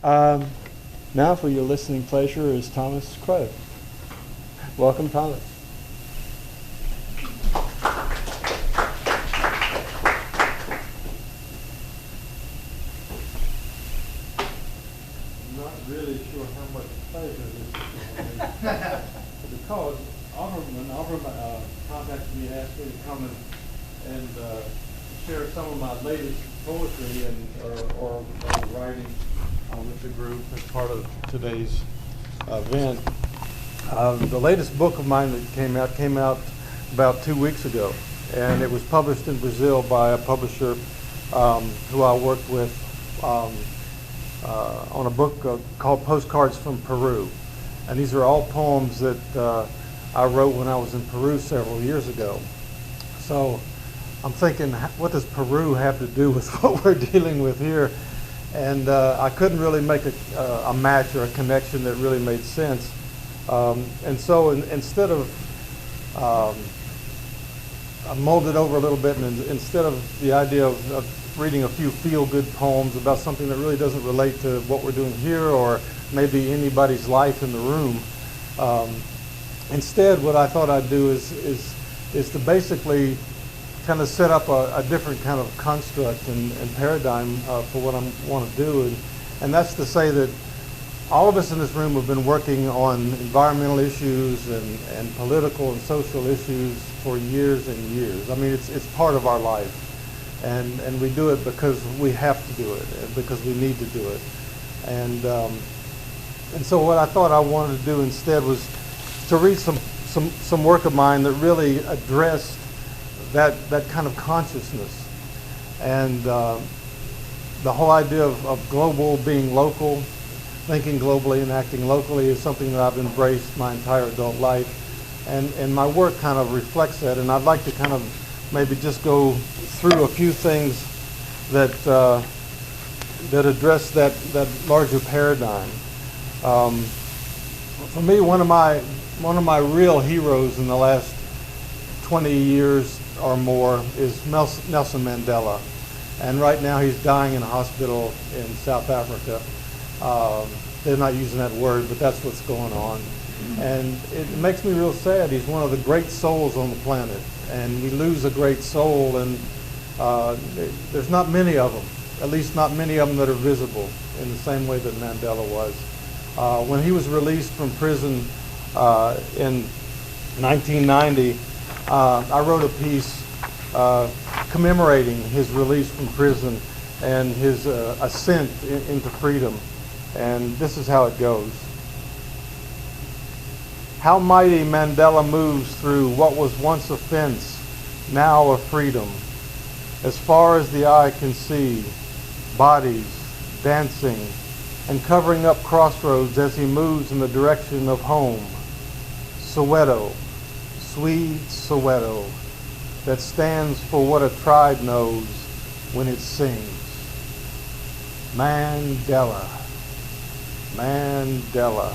Um, Now for your listening pleasure is Thomas Crowe. Welcome, Thomas. I'm not really sure how much pleasure this is going to be because Auburn contacted me and asked me to come and share some of my latest poetry or writing with the group as part of today's event. The latest book of mine that came out about 2 weeks ago, and it was published in Brazil by a publisher who I worked with on a book called Postcards from Peru. And these are all poems that I wrote when I was in Peru several years ago. So I'm thinking, what does Peru have to do with what we're dealing with here? And I couldn't really make a match or a connection that really made sense. And so instead of, I molded over a little bit, and instead of the idea of reading a few feel-good poems about something that really doesn't relate to what we're doing here or maybe anybody's life in the room, instead what I thought I'd do is to basically kind of set up a different kind of construct and paradigm for what I want to do. And that's to say that all of us in this room have been working on environmental issues and political and social issues for years and years. I mean, it's part of our life. And we do it because we have to do it, and because we need to do it. And so what I thought I wanted to do instead was to read some work of mine that really addressed that kind of consciousness, and the whole idea of global being local, thinking globally and acting locally is something that I've embraced my entire adult life, and my work kind of reflects that. And I'd like to kind of maybe just go through a few things that address that larger paradigm. For me, one of my real heroes in the last 20 years or more is Nelson Mandela, and right now he's dying in a hospital in South Africa. They're not using that word, but that's what's going on, and it makes me real sad. He's one of the great souls on the planet, and we lose a great soul, and there's not many of them, at least not many of them that are visible in the same way that Mandela was. When he was released from prison in 1990, I wrote a piece commemorating his release from prison and his ascent into freedom. And this is how it goes. How mighty Mandela moves through what was once a fence, now a freedom. As far as the eye can see, bodies dancing and covering up crossroads as he moves in the direction of home. Soweto, sweet Soweto, that stands for what a tribe knows when it sings. Mandela, Mandela.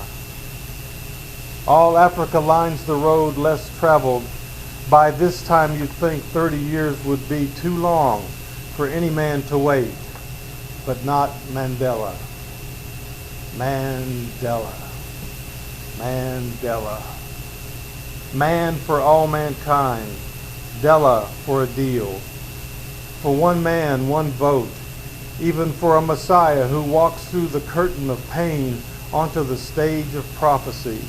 All Africa lines the road less traveled. By this time you'd think 30 years would be too long for any man to wait, but not Mandela. Mandela, Mandela. Man for all mankind, Della for a deal. For one man, one vote, even for a Messiah who walks through the curtain of pain onto the stage of prophecy,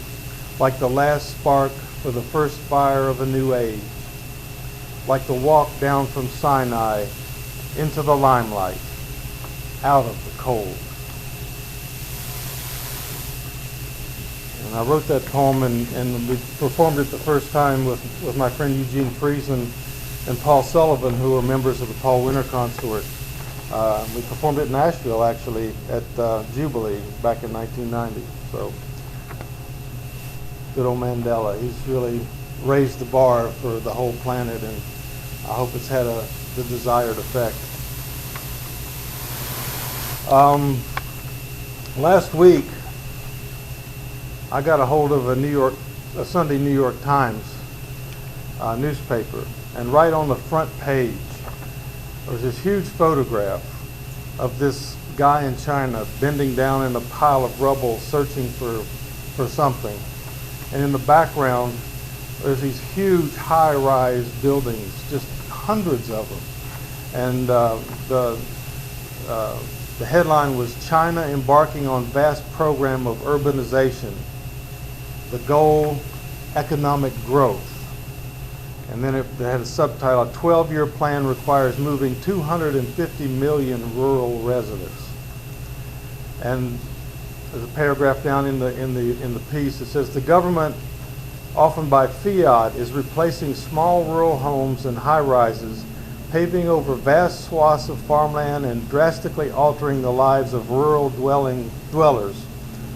like the last spark for the first fire of a new age, like the walk down from Sinai into the limelight, out of the cold. And I wrote that poem, and we performed it the first time with my friend Eugene Friesen and Paul Sullivan, who are members of the Paul Winter Consort. We performed it in Nashville, actually, at Jubilee back in 1990. So, good old Mandela. He's really raised the bar for the whole planet, and I hope it's had the desired effect. Last week, I got a hold of a Sunday New York Times newspaper, and right on the front page there was this huge photograph of this guy in China bending down in a pile of rubble searching for something. And in the background, there's these huge high-rise buildings, just hundreds of them. And the headline was China embarking on vast program of urbanization. The goal, economic growth. And then it had a subtitle, a 12-year plan requires moving 250 million rural residents. And there's a paragraph down in the piece that says the government, often by fiat, is replacing small rural homes and high-rises, paving over vast swaths of farmland and drastically altering the lives of rural dwellers.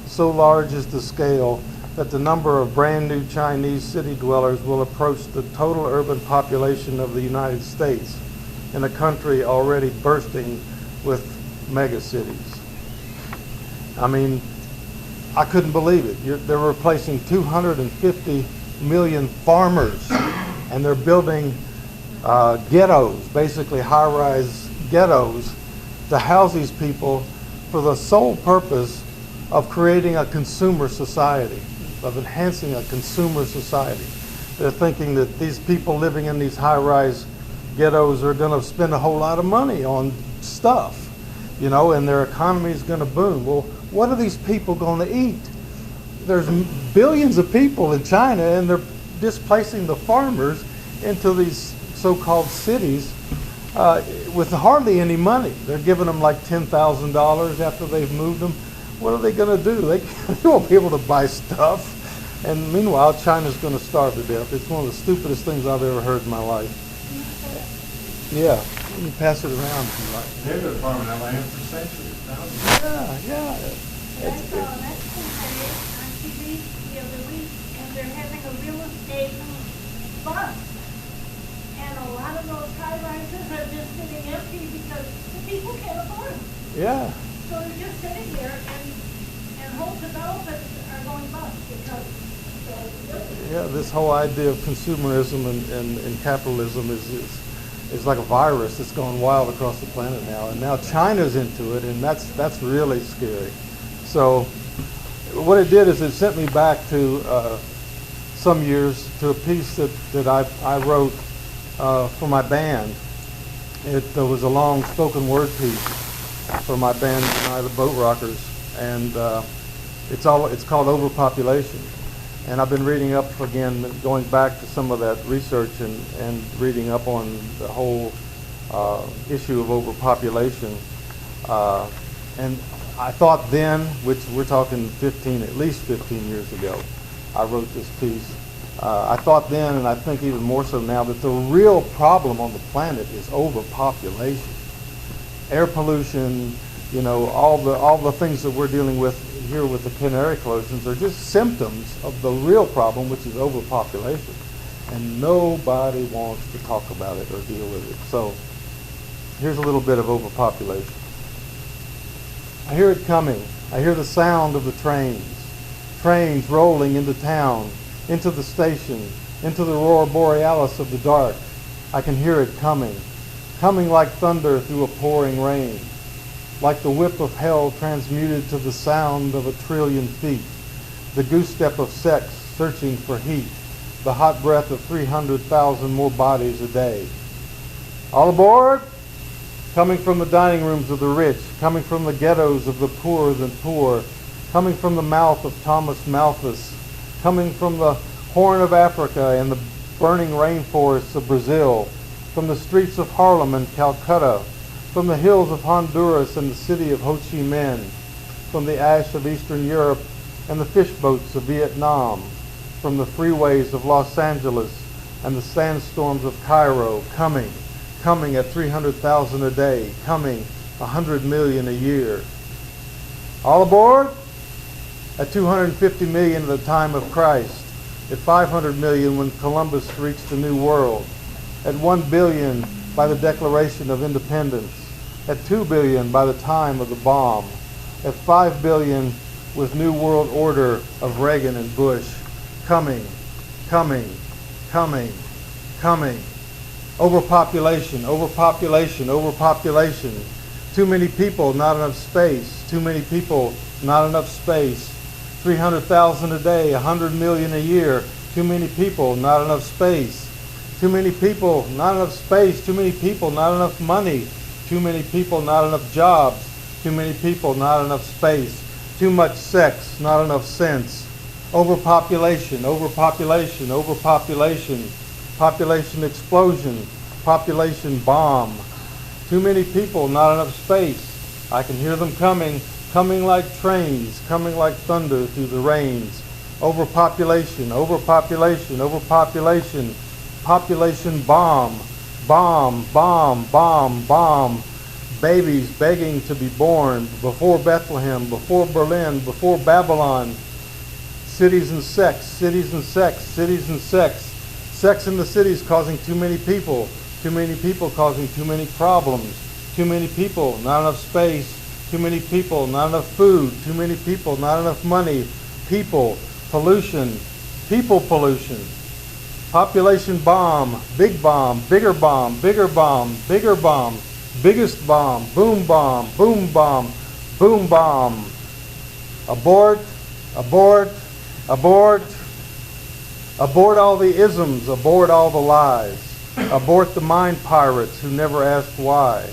So large is the scale that the number of brand new Chinese city dwellers will approach the total urban population of the United States in a country already bursting with megacities. I mean, I couldn't believe it. They're replacing 250 million farmers, and they're building ghettos, basically high-rise ghettos, to house these people for the sole purpose of creating a consumer society, of enhancing a consumer society. They're thinking that these people living in these high-rise ghettos are going to spend a whole lot of money on stuff, you know, and their economy is going to boom. Well, what are these people going to eat? There's billions of people in China, and they're displacing the farmers into these so-called cities with hardly any money. They're giving them like $10,000 after they've moved them. What are they going to do? They won't be able to buy stuff. And meanwhile, China's going to starve to death. It's one of the stupidest things I've ever heard in my life. Yeah, you can pass it around if you like. They've been farming that land for centuries. Yeah. I saw an excavator on TV the other week, and they're having a real estate bust. And a lot of those high-rises are just sitting empty because the people can't afford them. Yeah. So they're just sitting there, and whole developments are going bust because yeah, this whole idea of consumerism and capitalism is like a virus that's going wild across the planet now. And now China's into it, and that's really scary. So what it did is it sent me back to some years to a piece that I wrote for my band. It was a long spoken word piece for my band, the Boat Rockers, and it's called Overpopulation. And I've been reading up again, going back to some of that research and reading up on the whole issue of overpopulation. And I thought then, which we're talking at least 15 years ago, I wrote this piece. I thought then, and I think even more so now, that the real problem on the planet is overpopulation. Air pollution, you know, all the things that we're dealing with here with the canary collisions are just symptoms of the real problem, which is overpopulation. And nobody wants to talk about it or deal with it. So here's a little bit of overpopulation. I hear it coming. I hear the sound of the trains rolling into town, into the station, into the aurora borealis of the dark. I can hear it coming like thunder through a pouring rain, like the whip of hell transmuted to the sound of 1 trillion feet, the goose step of sex searching for heat, the hot breath of 300,000 more bodies a day. All aboard! Coming from the dining rooms of the rich, coming from the ghettos of the poorer than poor, coming from the mouth of Thomas Malthus, coming from the Horn of Africa and the burning rainforests of Brazil, from the streets of Harlem and Calcutta, from the hills of Honduras and the city of Ho Chi Minh, from the ash of Eastern Europe and the fish boats of Vietnam, from the freeways of Los Angeles and the sandstorms of Cairo, coming at 300,000 a day, coming 100 million a year. All aboard? At 250 million at the time of Christ, at 500 million when Columbus reached the New World, at 1 billion by the Declaration of Independence, at 2 billion by the time of the bomb, at 5 billion with New World Order of Reagan and Bush, coming. Overpopulation. Too many people, not enough space. Too many people, not enough space. 300,000 a day, 100 million a year. Too many people, not enough space. Too many people, not enough space. Too many people, not enough money. Too many people, not enough jobs. Too many people, not enough space. Too much sex, not enough sense. Overpopulation, overpopulation, overpopulation. Population explosion, population bomb. Too many people, not enough space. I can hear them coming, coming like trains, coming like thunder through the rains. Overpopulation, overpopulation, overpopulation. Population bomb, bomb, bomb, bomb, bomb. Babies begging to be born before Bethlehem, before Berlin, before Babylon. Cities and sex, cities and sex, cities and sex. Sex in the cities causing too many people causing too many problems. Too many people, not enough space. Too many people, not enough food. Too many people, not enough money. People, pollution, people pollution. Population bomb, big bomb, bigger bomb, bigger bomb, bigger bomb, biggest bomb, boom bomb, boom bomb, boom bomb. Abort, abort, abort. Abort all the isms, abort all the lies. Abort the mind pirates who never ask why.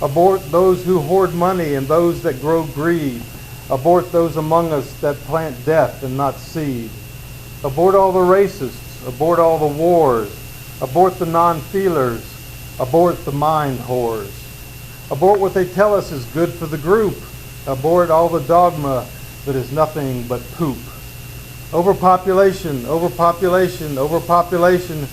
Abort those who hoard money and those that grow greed. Abort those among us that plant death and not seed. Abort all the racists. Abort all the wars. Abort the non-feelers. Abort the mind whores. Abort what they tell us is good for the group. Abort all the dogma that is nothing but poop. Overpopulation, overpopulation, overpopulation.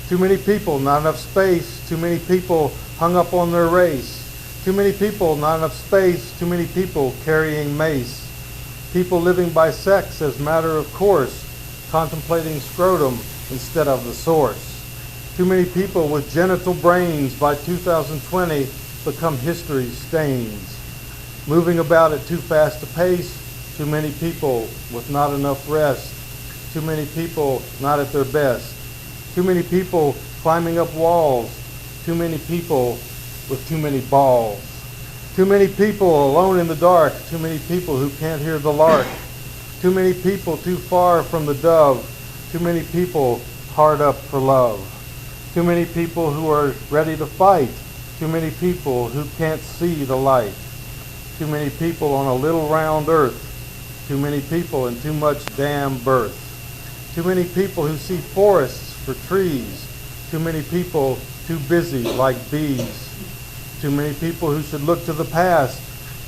Too many people, not enough space. Too many people hung up on their race. Too many people, not enough space. Too many people carrying mace. People living by sex as matter of course, contemplating scrotum instead of the source. Too many people with genital brains by 2020 become history stains. Moving about at too fast a pace. Too many people with not enough rest. Too many people not at their best. Too many people climbing up walls. Too many people with too many balls. Too many people alone in the dark. Too many people who can't hear the lark. Too many people too far from the dove. Too many people hard up for love. Too many people who are ready to fight. Too many people who can't see the light. Too many people on a little round earth. Too many people and too much damn birth. Too many people who see forests for trees. Too many people too busy like bees. Too many people who should look to the past.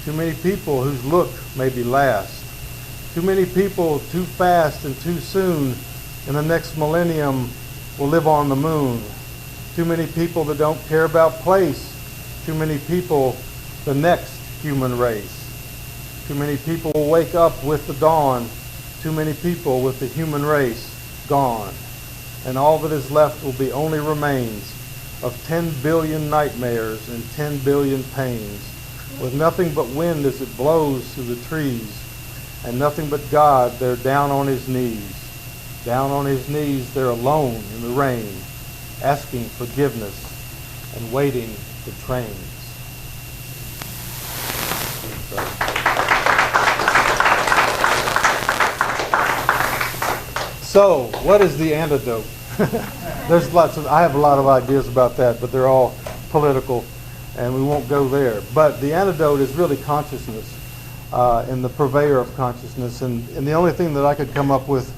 Too many people whose look may be last. Too many people too fast and too soon. In the next millennium will live on the moon. Too many people that don't care about place. Too many people, the next human race. Too many people will wake up with the dawn. Too many people with the human race gone. And all that is left will be only remains of 10 billion nightmares and 10 billion pains, with nothing but wind as it blows through the trees, and nothing but God there down on his knees. Down on his knees there alone in the rain, asking forgiveness and waiting the trains. So, what is the antidote? There's I have a lot of ideas about that, but they're all political, and we won't go there. But the antidote is really consciousness, and the purveyor of consciousness. And the only thing that I could come up with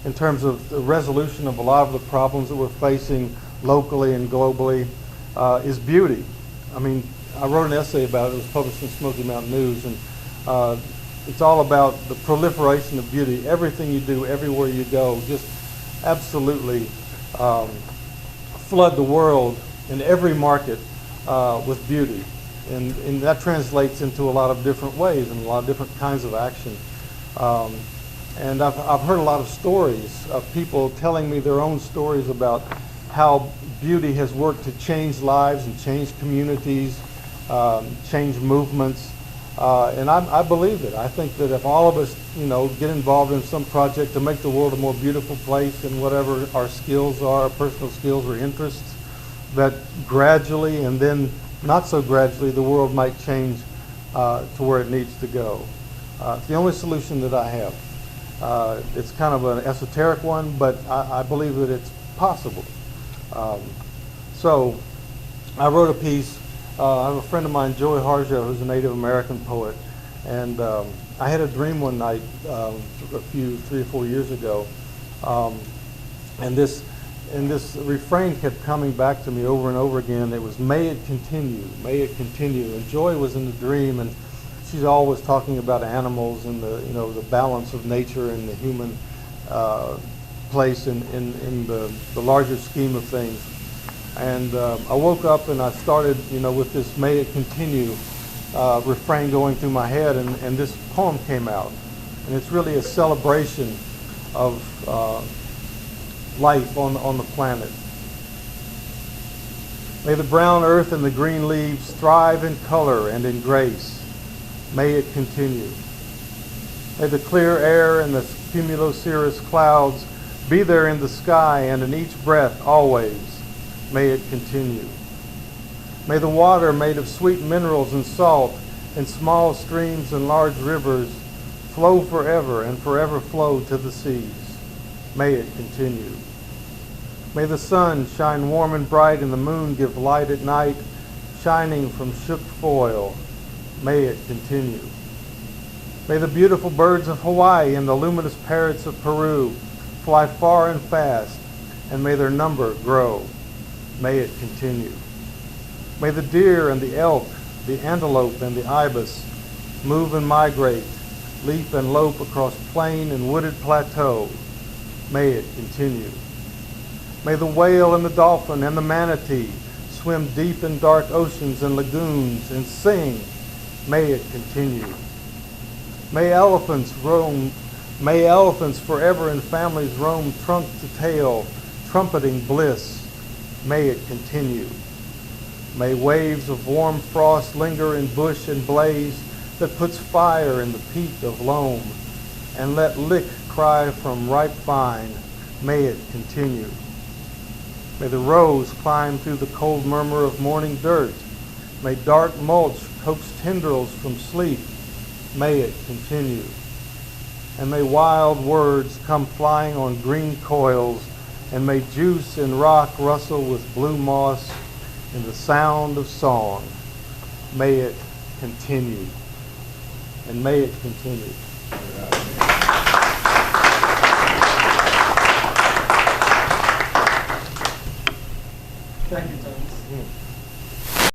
in terms of the resolution of a lot of the problems that we're facing locally and globally is beauty. I mean, I wrote an essay about it. It was published in Smoky Mountain News, and it's all about the proliferation of beauty. Everything you do, everywhere you go, just absolutely flood the world in every market with beauty. And that translates into a lot of different ways and a lot of different kinds of action. And I've heard a lot of stories of people telling me their own stories about how beauty has worked to change lives and change communities, change movements. And I believe it. I think that if all of us, get involved in some project to make the world a more beautiful place and whatever our skills are, our personal skills or interests, that gradually and then not so gradually, the world might change to where it needs to go. It's the only solution that I have. It's kind of an esoteric one, but I believe that it's possible. So I wrote a piece. I have a friend of mine, Joey Harjo, who's a Native American poet, and I had a dream one night a few 3 or 4 years ago, and this refrain kept coming back to me over and over again. It was, "May it continue, may it continue." And Joy was in the dream, and she's always talking about animals and the balance of nature and the human place in the larger scheme of things. And I woke up and I started, with this "May it continue" refrain going through my head, and this poem came out. And it's really a celebration of life on the planet. May the brown earth and the green leaves thrive in color and in grace. May it continue. May the clear air and the cumulocirrus clouds be there in the sky and in each breath always. May it continue. May the water made of sweet minerals and salt in small streams and large rivers flow forever and forever flow to the seas. May it continue. May the sun shine warm and bright and the moon give light at night, shining from shook foil. May it continue. May the beautiful birds of Hawaii and the luminous parrots of Peru fly far and fast, and may their number grow. May it continue. May the deer and the elk, the antelope and the ibis move and migrate, leap and lope across plain and wooded plateau. May it continue. May the whale and the dolphin and the manatee swim deep in dark oceans and lagoons and sing. May it continue. May elephants forever in families roam trunk to tail, trumpeting bliss. May it continue. May waves of warm frost linger in bush and blaze that puts fire in the peat of loam, and let lick cry from ripe vine. May it continue. May the rose climb through the cold murmur of morning dirt. May dark mulch coax tendrils from sleep. May it continue. And may wild words come flying on green coils, and may juice and rock rustle with blue moss in the sound of song. May it continue. And may it continue.